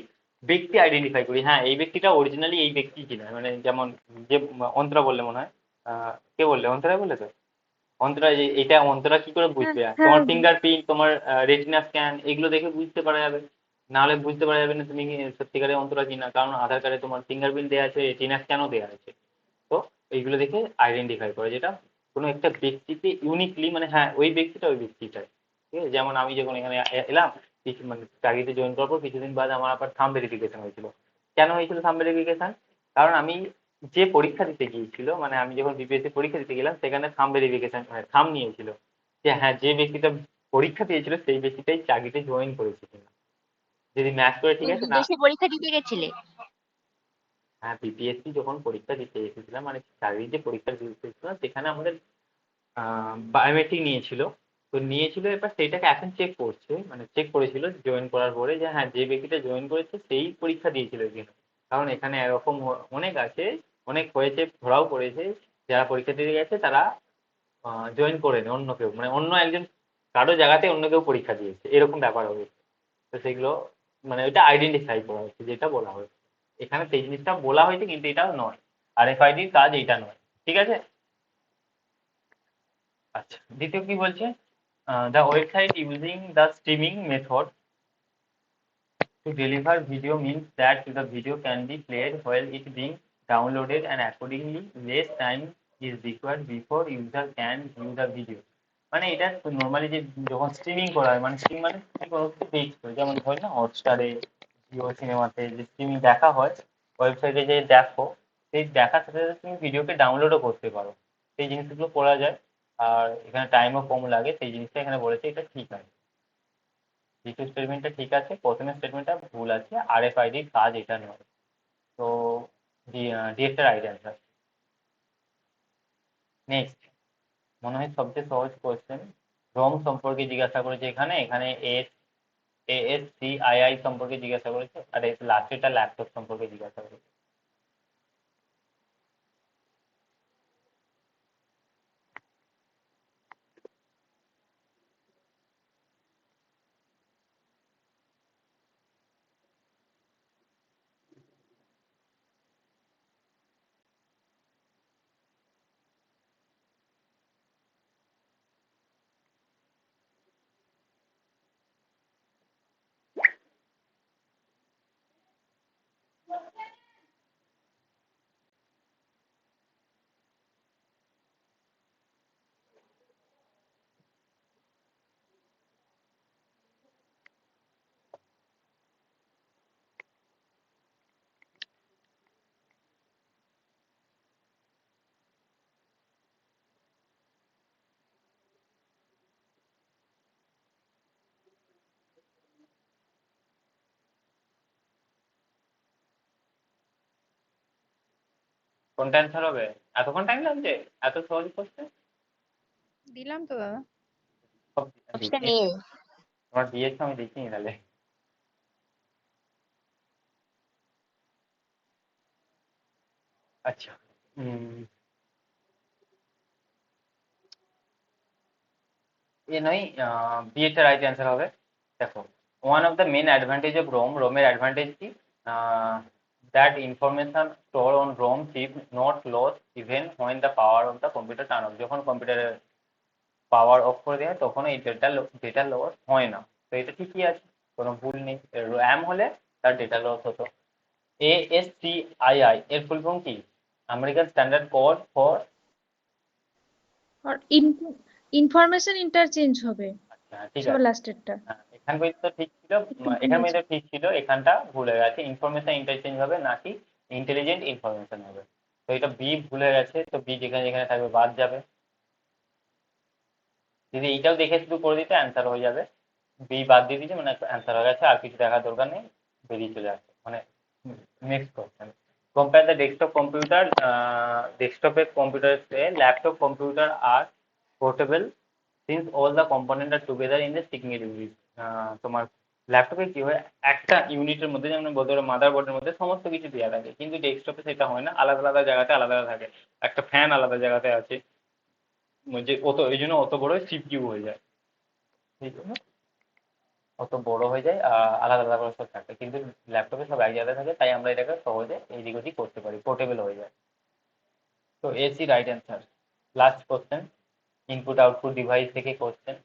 ব্যক্তি আইডেন্টিফাই করি, হ্যাঁ এই ব্যক্তিটা অরিজিনালি এই ব্যক্তি কিনা। মানে যেমন যে অন্তরা বললে মনে হয়, কে বললে, অন্তরা বললে তো, অন্তরা এটা অন্তরা কি করে হ্যাঁ বুঝবে, হ্যাঁ তোমার ফিঙ্গারপ্রিন্ট, তোমার রেটিনা স্ক্যান, এগুলো দেখে বুঝতে পারা যাবে। নাহলে বুঝতে পারা যাবে না তুমি কি সত্যিকারে অন্তরা কিনা, কারণ আধার কার্ডে তোমার ফিঙ্গারপ্রিন্ট দেওয়া আছে, রেটিনা স্ক্যানও দেওয়া আছে। তো এইগুলো দেখে আইডেন্টিফাই করে, যেটা কোনো একটা ব্যক্তিকে ইউনিকলি, মানে হ্যাঁ ওই ব্যক্তিটা ওই ব্যক্তিটাই। ঠিক আছে, যেমন আমি যখন এখানে এলাম, কিছু মানে চাকরিতে জয়েন করার পর কিছুদিন বাদ আমার আবার থাম্ব ভেরিফিকেশন হয়েছিল। কেন হয়েছিল থাম্ব ভেরিফিকেশন? কারণ আমি যে পরীক্ষা দিতে গিয়েছিল, মানে আমি যখন বিপিএসসি পরীক্ষা দিতে গেলাম, সেখানে থাম্ব ভেরিফিকেশন থাম্ব নিয়েছিল, যে হ্যাঁ যে ব্যক্তিটা পরীক্ষা দিয়েছিল সেই ব্যক্তিটাই চাকরিতে জয়েন করেছে কিনা। যদি ম্যাচ করে ঠিক তুমি আছে না। বিদেশে পরীক্ষা দিতে গেছিলে? হ্যাঁ, বিপিএসসি যখন পরীক্ষা দিতে এসেছিলাম, মানে চাকরির যে পরীক্ষা দিতে এসেছিলাম, সেখানে আমাদের বায়োমেট্রিক নিয়েছিল। তো নিয়েছিল, এবার সেইটাকে এখন চেক করছে, মানে চেক করেছিল জয়েন করার পরে, যে হ্যাঁ যে ব্যক্তিটা জয়েন করেছে সেই পরীক্ষা দিয়েছিল কিনা। কারণ এখানে এরকম অনেক আছে, অনেক হয়েছে, ধরাও পড়েছে, যারা পরীক্ষা দিতে গেছে তারা জয়েন করেনি, অন্য কেউ, মানে অন্য একজন কারো জায়গাতে অন্য কেউ পরীক্ষা দিয়েছে, এরকম ব্যাপার হয়েছে। তো সেগুলো মানে ওইটা আইডেন্টিফাই করা হয়েছে, যেটা বলা হয়েছে এখানে, সেই জিনিসটা বলা হয়েছে, কিন্তু এটা নয়, আরএফআইডির কাজ এইটা নয়। ঠিক আছে। আচ্ছা, দ্বিতীয় কি বলছে, the website using the streaming method to deliver video means that the video can be played while it being downloaded, and accordingly less time is required before user can view the video. মানে এটা normally যে যখন streaming করা হয়, মানে stream মানে কোনো কিছু দেখছো, যেমন হয় না হটস্টারে, জিও সিনেমাতে যে স্ট্রিমিং দেখা হয়, ওয়েবসাইটে যে দেখো, সেই দেখার সাথে সাথে তুমি ভিডিওকে ডাউনলোডও করতে পারো, সেই জিনিসগুলো করা যায়। আর এখানে টাইমও কম লাগে, সেই জিনিসটা এখানে বলেছে, এটা ঠিক আছে। দ্বিতীয় স্টেটমেন্টটা ঠিক আছে, প্রথমে স্টেটমেন্টটা ভুল আছে, আরএফআইডির কাজ এটা নয়। তো ডিএসটা রাইট অ্যান্সার। নেক্সট, মনে হয় সবচেয়ে সহজ কোয়েশ্চেন, রোম সম্পর্কে জিজ্ঞাসা করেছে এখানে, এখানে ASCII সম্পর্কে জিজ্ঞাসা করেছে, আর লাস্টেরটা ল্যাপটপ সম্পর্কে জিজ্ঞাসা করেছে। কোনটা অ্যান্সার হবে? এতক্ষণ টাইম লাগছে? এত সহজ কোয়েশ্চেন? দিলাম তো দাদা। Option A. তোমার দিয়েছো, আমি দেখিনি তাহলে। আচ্ছা, এ নয়, বিয়েটা রাইট অ্যান্সার হবে। দেখো, one of the main advantage of রোমের অ্যাডভান্টেজ কি, that information store on ROM chip not loss even when the power of the computer turn off. যখন কম্পিউটারের পাওয়ার অফ করে দেওয়া হয় তখন এই ডেটা লস হয় না। তো এটা ঠিকই আছে, কোনো ভুল নেই। র্যাম হলে তার ডেটা লস হতো। ASCII এর ফুল ফর্ম কি? American standard code for. আর ইনফরমেশন ইন্টারচেঞ্জ হবে আচ্ছা, ঠিক সবার আছে। লাস্টেরটা। হ্যাঁ, এখান পর্যন্ত ঠিক ছিল, একটু ভুল এখান হয়েছে। পর্যন্ত ঠিক ছিল, এখানটা ভুল হয়ে গেছে, ইনফরমেশন ইন্টারচেঞ্জ হবে নাকি ইন্টেলিজেন্ট ইনফরমেশন হবে। তো এটা বি ভুল হয়ে গেছে, তো বি যেখানে যেখানে থাকবে বাদ যাবে। যদি এইটাও দেখে শুধু করে দিতে অ্যান্সার হয়ে যাবে, বি বাদ দিয়ে দিয়েছে মানে অ্যান্সার হয়ে গেছে, আর কিছু দেখার দরকার নেই, বেরিয়ে চলে আসবে। মানে নেক্সট কোশ্চেন, কম্পেয়ার দ্য ডেস্কটপের কম্পিউটার ল্যাপটপ কম্পিউটার আর portable since all the component are together in the single unit. তোমার ল্যাপটপে কি হয়, একটা ইউনিটের মধ্যে, যেমন বলতে পারো মাদারবোর্ডের মধ্যে সমস্ত কিছু দেওয়া থাকে, কিন্তু ডেস্কটপে সেটা হয় না, আলাদা আলাদা জায়গাতে আলাদা আলাদা থাকে। একটা ফ্যান আলাদা জায়গাতে আছে, যে এই জন্য অত বড় সিপিইউ হয়ে যায়, এই জন্য অত বড় হয়ে যায়, আলাদা আলাদা করে সব থাকে, কিন্তু ল্যাপটপে সব এক জায়গায় থাকে, তাই আমরা এটাকে সহজে এইদিক ওদিক করতে পারি, পোর্টেবল হয়ে যায়। তো AC right answer. Last question, input output device থেকে কোশ্চেন।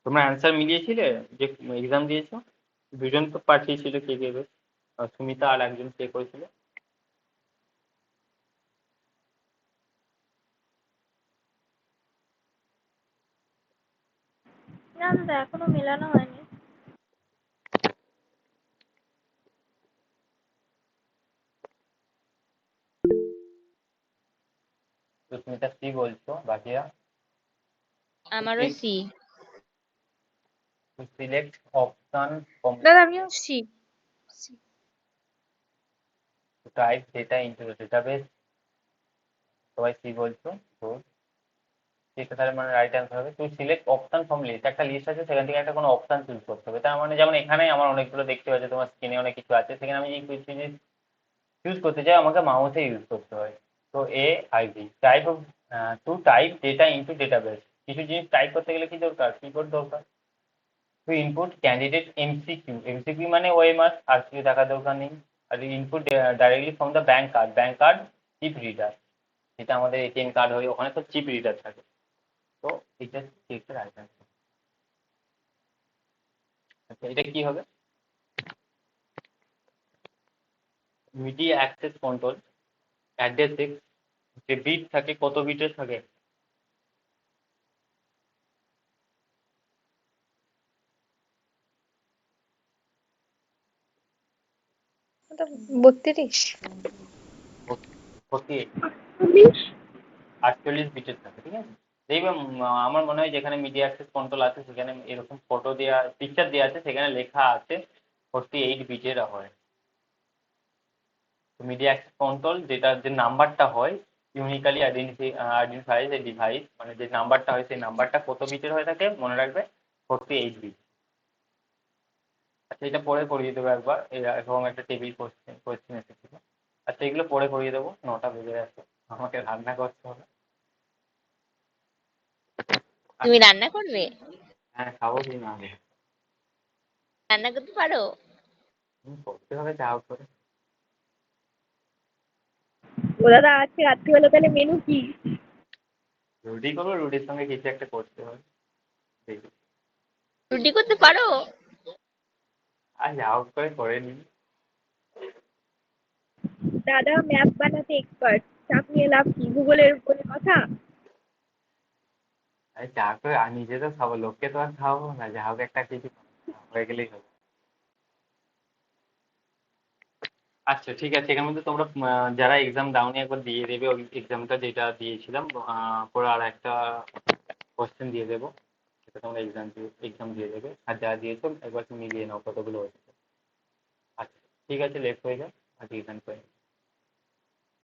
তোমরা অ্যান্সার মিলিয়েছিলে যে এক্সাম দিয়েছো? দুজন তো পাঠিয়েছিল, কে কে বেশ, সুমিতা আর একজন কে করেছিল। না দাদা, এখনো মেলানো হয়নি। তো সুমিতা সি বলছো, বাকিরা? আমারও C. to select option from দাদা আমিও C. to type data into the database, সবাই সি বলছো। তো সেটা তাহলে মানে রাইট অ্যান্সার হবে। To select option from list, একটা লিস্ট আছে, সেখান থেকে একটা কোনো অপশন চুজ করতে হবে। তার মানে যেমন এখানে আমার অনেকগুলো দেখতে পাচ্ছি, তোমার স্ক্রিনে অনেক কিছু আছে, সেখানে আমি কিছু জিনিস চুজ করতে চাই, আমাকে মাউসে ইউজ করতে হয়। তো AIV type of, to type data into database, কিছু জিনিস টাইপ করতে গেলে কি দরকার, কিবোর্ড দরকার। To input candidate MCQ, MCQ মানে ওএমআর, আর কিছু থাকার দরকার নেই। আর input directly from the bank card chip reader, যেটা আমাদের এটিএম কার্ড হয়, ওখানে তো চিপ রিডার থাকে। তো এটা হচ্ছে রাইট অ্যান্সার। আচ্ছা, এটা কি হবে? মিডিয়া অ্যাক্সেস কন্ট্রোল অ্যাড্রেসে যে বিট থাকে, কত বিটের থাকে? ওটা 32। 48, 48 বিটের থাকে, ঠিক আছে। দেখবে আমার মনে হয় যেখানে মিডিয়া অ্যাক্সেস কন্ট্রোল আছে, সেখানে এরকম ফটো দেওয়া, পিকচার দেওয়া আছে, সেখানে লেখা আছে 48 বিটের হয়। মিডিয়া অ্যাক্সেস কন্ট্রোল, যেটা যে নাম্বারটা হয়, ইউনিক্যালি আইডেন্টিফাইজ এ ডিভাইস, মানে যে নাম্বারটা হয় সেই নাম্বারটা কত বিটের হয়ে থাকে মনে রাখবে, 48 বিট। আচ্ছা, এটা পরে করিয়ে দেবো একবার, এরকম একটা টেবিল কোশ্চেন এসেছিল। আচ্ছা, এগুলো পরে করিয়ে দেবো, 9টা বেজে গেছে, আমাকে রান্না করতে হবে। তুমি রান্না করবে? হ্যাঁ, খাবো কি না? রান্না করতে পারো? করতে হবে যা হোক করে। ও দাদা, আজকে রাত্রিবেলা তাহলে মেনু কি? রুটি করবো, রুটির সঙ্গে কিছু একটা করতে হবে, দেখি। রুটি করতে পারো? আর যা হোক করে নিই। দাদা ম্যাপ বানাতে এক্সপার্ট, চাপ নিয়ে লাভ কি, গুগলের উপরে কথা। আর যা করে, আর নিজে তো খাবো, লোককে তো আর খাওয়াবো না, যা হোক একটা কিছু হয়ে গেলেই হবে। আচ্ছা, ঠিক আছে, এখানে মধ্যে তোমরা যারা এক্সাম দাওনি একবার দিয়ে দেবে, ওই এক্সামটা যেটা দিয়েছিলাম, পরে আর একটা কোশ্চেন দিয়ে দেবো, সেটা তোমরা এক্সাম দিয়ে দেবে, আর যা দিয়েছো একবার তুমি মিলিয়ে নাও কতগুলো হচ্ছে। আচ্ছা, ঠিক আছে, লেট হয়ে যায়, আজকে এখান করে।